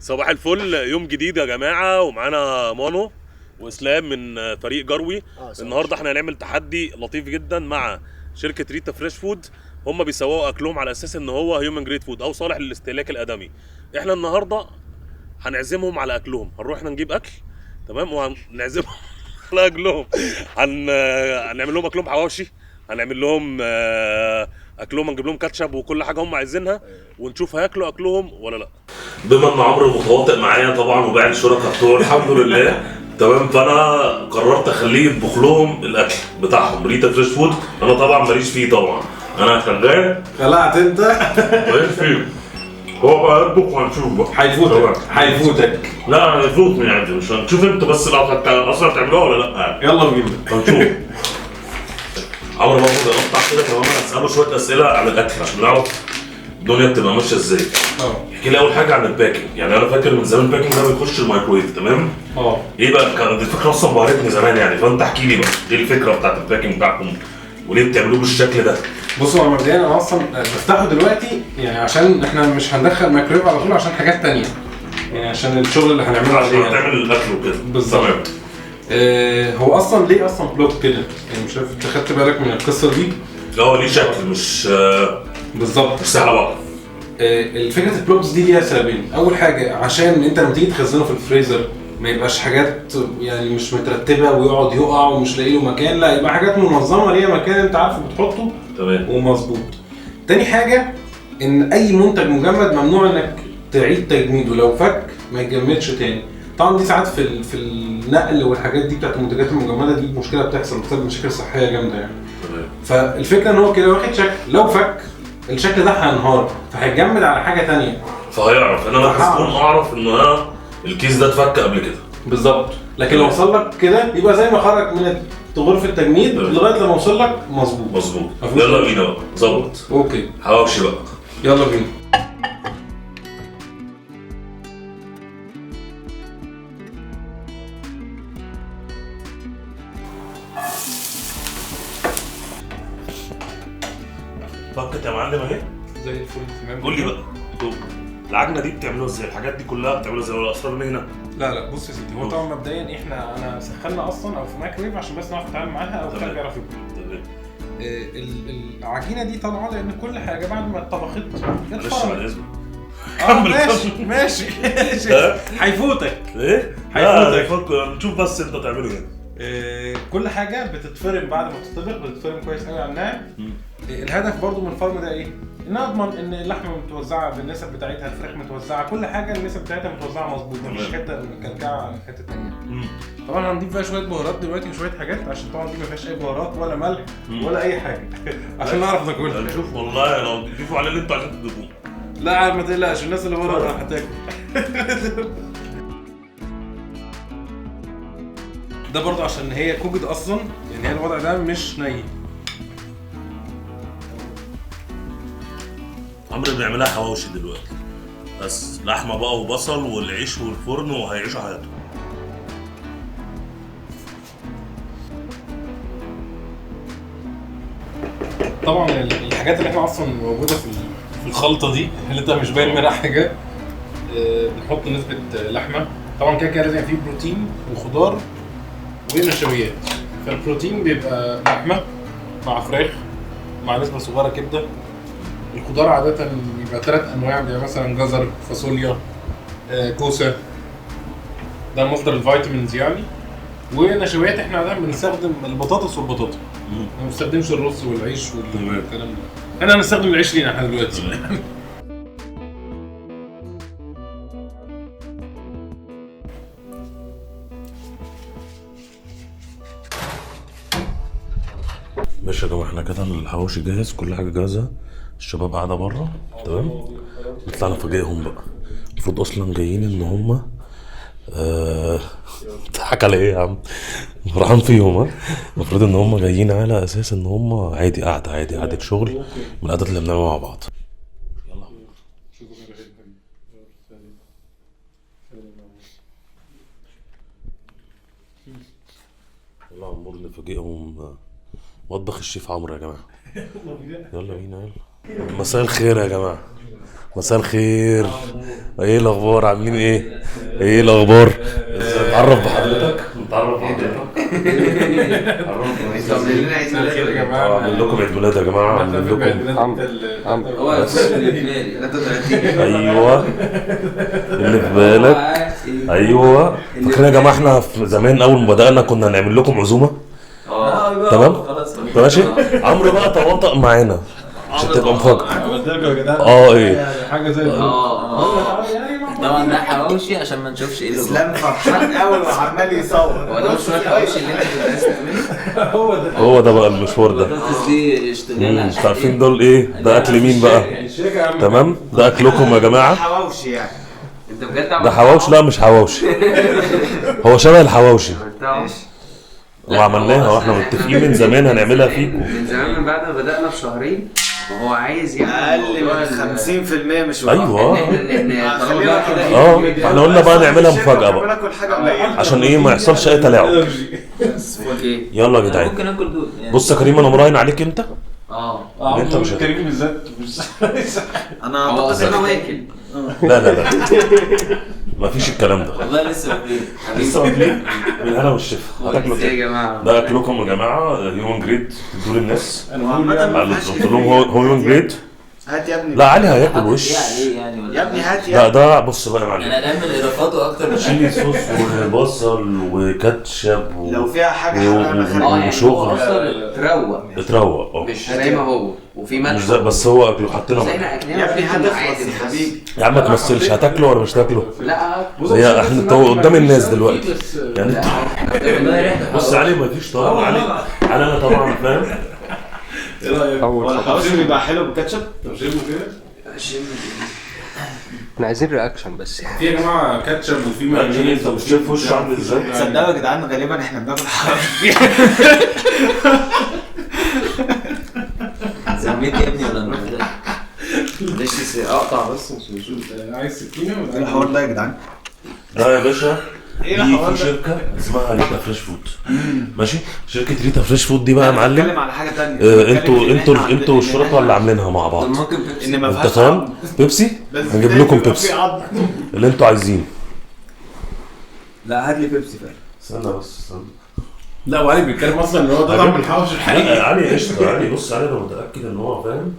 صباح الفل، يوم جديد يا جماعة، ومعانا مانو واسلام من فريق جروي. النهارده احنا هنعمل تحدي لطيف جدا مع شركة ريتا فريش فود. هم بيسوقوا اكلهم على اساس ان هو هيومن جريد فود او صالح للاستهلاك الادمي. احنا النهارده هنعزمهم على اكلهم، هنروح احنا نجيب اكل، تمام، وهنعزمهم على اكلهم. هنعمل لهم اكلهم حواوشي، هنعمل لهم اكلهم، هنجيب لهم كاتشب وكل حاجه هم عايزينها، ونشوف هياكلوا اكلهم ولا لا. بما ان عمرو متواطئ معايا طبعا وباقي الشركاء بتوعه الحمد لله تمام، فانا قررت اخليه يطبخ لهم الاكل بتاعهم ريتا فريش فود. انا طبعا ماليش فيه، طبعا انا شغال. خلعت انت. ماليش فيه، هو بقى يطبخ وهنشوف بقى. هيفوتك. لا هيفوتني عادي، مش هنشوف انت بس لو اصلا تعملوها ولا لا. يلا بينا هنشوف. عمرو المفروض يقطع كده تمام، هنساله شويه اسئله عن الاكل عشان نعرف الدنيا بتبقى ماشيه ازاي. احكي لي اول حاجه عن الباكينج. يعني انا فاكر من زمان الباكينج ده بيخش الميكرويف، تمام؟ ايه بقى كانت الفكره اصلا بهرتني زمان يعني، فانت احكي لي بقى ايه الفكره بتاعت الباكينج بتاعكم وليه بتعملوه بالشكل ده؟ بصوا، هو مبدئيا انا اصلا بفتحه دلوقتي يعني عشان احنا مش هندخل ميكرويف على طول، عشان حاجات تانية يعني، عشان الشغل اللي هنعمله عشان هتعمل الاكل وكده. بالظبط. هو اصلا ليه اصلا بلوك كده يعني؟ مش عارف انت خدت بالك من القصه دي؟ هو ليه شكل مش بالظبط، مش سهل بقى. الفكره البلوكس دي ليها سببين. اول حاجه عشان انت لما تيجي تخزنه في الفريزر ما يبقاش حاجات يعني مش مترتبه ويقعد يقع ومش لاقي له مكان، لا يبقى حاجات منظمه ليها مكان انت عارفه بتحطه تمام ومظبوط. تاني حاجه ان اي منتج مجمد ممنوع انك تعيد تجميده، لو فك ما يتجمدش تاني. طبعا دي ساعات في النقل والحاجات دي بتاعت المنتجات المجمده، دي مشكله بتحصل بسبب مشاكل صحيه جامده يعني. تمام. فالفكره ان هو كده واخد شكل، لو فك الشكل ده هينهار فهيتجمد على حاجه تانية، فهيعرف ان انا هكون اعرف ان انا الكيس ده اتفك قبل كده. بالظبط. لكن لو وصل لك كده يبقى زي ما خرج من غرفه التجميد لغايه لما وصل لك مظبوط. يلا بينا بقى، ظبط. اوكي، حواوشي بقى، يلا بينا. فكت يا معلم اهي زي الفل، تمام. قول لي بقى، طب العجنه دي بتعملوها ازاي؟ الحاجات دي كلها بتعملوها ازاي ولا اسرار مهنه؟ لا بص يا سيدي، هو طبعا مبدئيا انا سخنا اصلا او في مايكرويف عشان بس نعرف نتعامل معاها، او كان بيعرف ياكل. تمام. العجينه دي طالعه لان كل حاجه بعد ما اتطبخت معلش بعد اذنك. ماشي هيفوتك ايه؟ هيفوتك. نشوف بس انت تعمله ايه. كل حاجه بتتفرم بعد ما تطبخ، بتتفرم كويس قوي على الناعم. الهدف برضو من الفرم ده ايه؟ ان اضمن ان اللحمه متوزعه بالنسب بتاعتها، الفراخ متوزعه، كل حاجه النسب بتاعتها متوزعه مظبوط، مفيش حته مكلكعه عن حته ثانيه. طبعا هنضيف بقى شويه بهارات دلوقتي وشويه حاجات، عشان طبعا دي ما فيهاش اي بهارات ولا ملح ولا اي حاجه عشان نعرف ناكلها. نشوف والله لو تضيفوا على اللي انتوا عايزين تضيفوه. لا ما تقلقش، الناس اللي بره هتاكل. ده برضه عشان هي كوجد اصلا يعني، هي الوضع ده مش ني. عمرو بيعملها حواوشي دلوقتي، بس لحمه بقى وبصل والعيش والفرن وهيعيشوا حياتهم. طبعا الحاجات اللي احنا اصلا موجوده في الخلطه دي اللي انت مش باين منها حاجه، بنحط نسبه لحمه. طبعا كده لازم فيه بروتين وخضار ونشويات. فالبروتين بيبقى لحمه مع فراخ مع نسبه صغيره كبده. الخضار عاده بيبقى 3 انواع، بيبقى مثلا جزر، فاصوليا، كوسه، ده مصدر الفيتامينز يعني. ونشويات احنا عاده بنستخدم البطاطس والبطاطا، ما بنستخدمش الرز والعيش والكلام ده. احنا هنستخدم العيش لينا احنا دلوقتي. ماشي يا جماعه، احنا كده الحواوشي جاهز، كل حاجه جاهزه، الشباب قاعده بره، تمام. نطلع نفاجئهم بقى. المفروض اصلا جايين ان هم تضحك على ايه يا عم؟ فرحان فيهم ها؟ المفروض ان هم جايين على اساس ان هم عادي، قعده شغل من القعدات اللي بنعملها مع بعض. يلا عمور نفاجئهم. مطبخ الشيف عمرو يا جماعه. يلا بينا يلا. مساء الخير يا جماعة، مساء الخير. ايه الاخبار؟ عاملين ايه؟ ايه الاخبار؟ نتعرف بحضرتك. عامل لكم عيد ميلاد يا جماعة، عامل لكم ايوه اللي في بالك. ايوه فاكرين يا جماعة احنا في زمان اول ما بدأنا كنا هنعمل لكم عزومة؟ تمام؟ ماشي؟ عمرو بقى تواطأ معانا عشان تبقى مفاجأة. ايه حاجه زي طبعا ده حواوشي عشان ما نشوفش ايه اللي اسلام فرحان قوي وعمال يصور. هو ده مشوار الحواوشي اللي انت بتدرسه هو ده بقى المشوار ده. البطاطس دي اشتغلنا مش عارفين دول ايه؟ ده اكل مين بقى؟ تمام؟ ده اكلكم يا جماعة. حواوشي يعني. انت بجد ده حواوشي؟ لا مش حواوشي، هو شبه الحواوشي وعملناها واحنا متفقين من زمان هنعملها فيكم. من زمان، من بعد ما بدأنا بشهرين وهو عايز اقل من 50% مش ايوه خلينا كده. احنا قلنا بقى نعملها مفاجأة بقى ناكل حاجه قليله عشان ايه ما يحصلش اي تلاعب. يلا يا جدعان. ممكن اكل دول يعني. بص يا كريم انا مراهن عليك انت. انت مش كريم بالذات انا هو اعتقد اصلا واكل. لا مفيش الكلام ده. والله لسه واكلين. لسه واكلين بالهنا والشفا. هتاكلوا ازاي يا جماعه؟ ده اكلكم يا جماعه. هيومن جريد تدوا للناس. عامة قلت لهم هو هيومن جريد. هات يا ابني. لا علي هياكل وش. ايه عليه يعني ولا يا ابني هات لا يا ده بص بقى يا معلم، انا نعمل اضافاته اكتر من تشيلي صوص وبصل وكاتشب لو فيها حاجه انا يعني وشغل. هو اصلا تروق اتروق مش زي ما هو وفي مش ملح زي بس هو اكله حطينا زي ملح. ما اكلنا يا ابني في هدف عادي بس يا بس. حبيبي. يا عم ما تمثلش، هتاكله ولا مش هتاكله؟ لا هي احنا انت قدام الناس دلوقتي يعني انت. والله ريحته بص علي مفيش طبعا علي انا طبعا فاهم. ايه رايك؟ هو الحواوشي بيبقى حلو بالكاتشب. طب شايفه كده؟ احنا عايزين رياكشن بس يعني. في يا جماعه كاتشب وفي مايونيز. انت مش شايف وشه عامل ازاي؟ تصدقوا يا جدعان غالبا احنا بناكل حواوشي. سميت يا ابني ولا انت؟ ليش اقطع بس نشوف عايز سكينه ايه ولا الحوار ده يا جدعان؟ ده يا باشا ايه دي الحوار في ده؟ شركه اسمها ريتا فريش فود. ماشي؟ شركه ريتا فريش فود دي بقى يا معلم. بتكلم على حاجه ثانيه. انتوا الشركاء اللي عاملينها مع بعض. ممكن بيبسي. ان ما انت فيهاش فاهم؟ عظم. بيبسي؟ بس هنجيب لكم بيبقى بيبسي في عظم. اللي انتوا عايزينه. لا هات لي بيبسي فعلا. استنى بس استنى. لا وعلي بيتكلم اصلا ان هو ده طعم الحواوشي الحقيقي. لا علي قشطه علي. بص علي انا متاكد ان هو فاهم.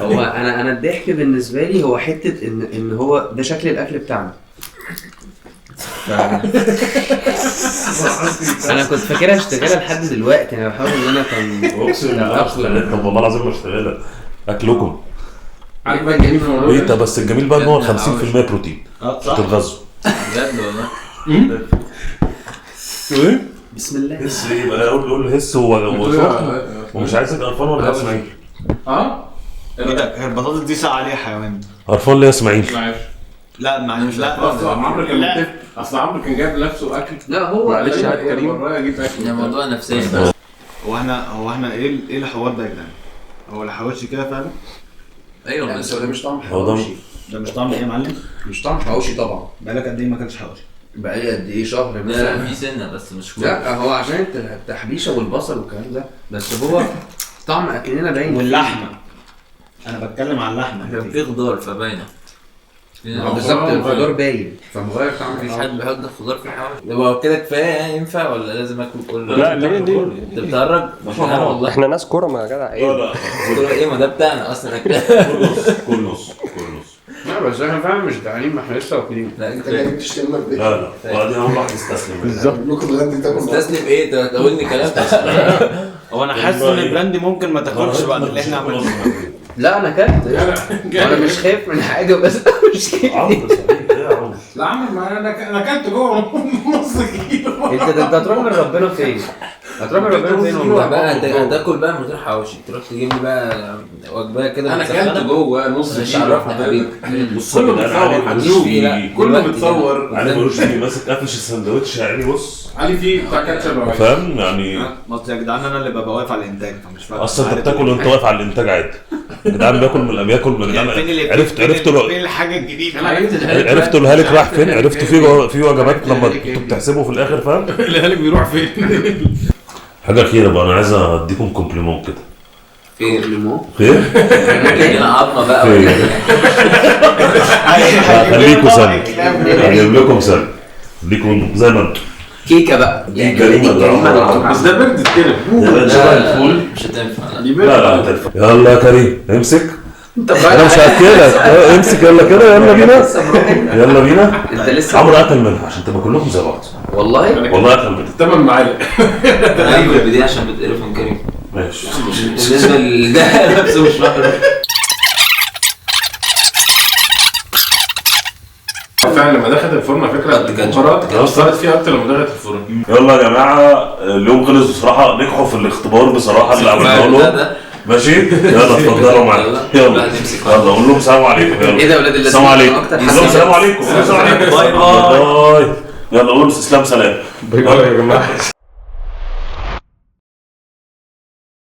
هو انا الضحك بالنسبه لي هو حته ان هو ده شكل الاكل بتاعنا. انا كنت فاكرها اشتغاله لحد دلوقتي. انا بحاول ان انا كان اقسم بالله اشتغلت. طب والله العظيم ما اشتغلت اكلكم. عارف بقى الجميل في الموضوع ايه ده بس الجميل بقى ان هو 50% بروتين صح. تتغذوا. بجد والله. ايه؟ بسم الله. هس ايه بقى؟ قول هس ومش عايزك قرفان ولا يا اسماعيل؟ ايه ده؟ هي البطاطس دي ساعه عليها حيوان. قرفان ليه يا اسماعيل؟ لا معلش لا. اصل عمرو كان متفق. اصل عمرو كان جايب لنفسه اكل. لا هو معلش يا كريم. ورايا اجيب اكل. ده موضوع نفسي. هو احنا ايه الحوار ده يا جدعان؟ هو الحواوشي كده فعلا؟ ايوه بس ده مش طعم هو ده حواوشي. ده مش طعم ايه يا معلم؟ مش طعم حواوشي طبعا. بقالك قد ايه ما اكلتش حواوشي؟ بقالي قد ايه؟ شهر لا مثلا. في سنه بس مش كله. لا هو عشان التحبيشه والبصل والكلام ده بس هو طعم اكلنا باين. واللحمه. انا بتكلم عن اللحمه. كان في خضار فباينه. بالظبط الخضار باين فمغير طعم مفيش حد بيحط خضار في الحواوشي. طب هو كده كفايه يعني ينفع ولا لازم اكل كله؟ لا ليه؟ انت بتهرج؟ مش انا والله. احنا ناس كرم يا جدع. ايه؟ لا قلت له ايه ما ده بتاعنا اصلا اكل. كل نص. لا بس احنا فعلا مش جعانين. ما احنا لسه واكلين. لا انت بتشتمك بايه؟ لا وبعدين اول واحد يستسلم. بالظبط. لكم لغايه تاكل. مستسلم ايه؟ تقولني كلام. هو انا حاسس ان البراند ممكن ما تاكلش بعد اللي احنا عملناه. لا انا اكلت. انا مش خايف من حاجه بس مش كده. عمرو صحيح ايه يا عمرو؟ لا عمرو ما انا اكلت جوه نص كيلو. انت هتروح من ربنا فين؟ هتروح من ربنا فين والله؟ بقى هتاكل بقى من غير حواوشي تروح تجيب لي بقى وجبه كده. انا اكلت جوه نص مش كيلو. عرفني حبيبي. بص يا جدعان علي ملوش فيه. كله متصور. علي ملوش فيه ماسك قافش السندوتش يعني. بص علي فيه بتاع كاتشب. فاهم يعني. اصل يا جدعان انا اللي ببقى واقف على الانتاج فمش فاهم. اصلا انت بتاكل وانت واقف على الانتاج عادي. يا جدعان بياكل من بياكل من يعني فين اللي عرفت فين الحاجه الجديده؟ عرفتوا الهالك راح فين؟ عرفتوا في وجبات لما انتوا بتحسبوا في الاخر فاهم؟ اللي هالك بيروح فين؟ حاجه اخيره بقى انا عايز اديكم كومبليمون كده. خير خير هنا عظمه بقى ولا خليكوا سنة هجيب لكم سنة ليكم زي ما انتم كيكه بقى يعني بس ده برد كده. الفول مش هتنفع لا هتنفع. يلا يا كريم امسك انا مش هاكلك امسك يلا كده يلا بينا يلا بينا. انت لسه عمرو قتل منها عشان تبقى كلكم زي بعض والله قتل منها 8 معالق. انا هجيب البدايه عشان بتقرف من كريم ماشي بالنسبه لده نفسه مش فاكر. فعلا لما دخلت الفرن على فكره المباراه اثرت فيها اكتر لما دخلت الفرن. يلا يا جماعه اليوم خلص بصراحه نجحوا في الاختبار بصراحه اللي عملناه لهم ماشي. يلا اتفضلوا معانا يلا قول لهم سلام عليكم. يلا ايه ده يا ولاد اللذين السلام عليكم اكتر قول لهم سلام عليكم باي باي. يلا قول اسلام سلام باي باي يا جماعه.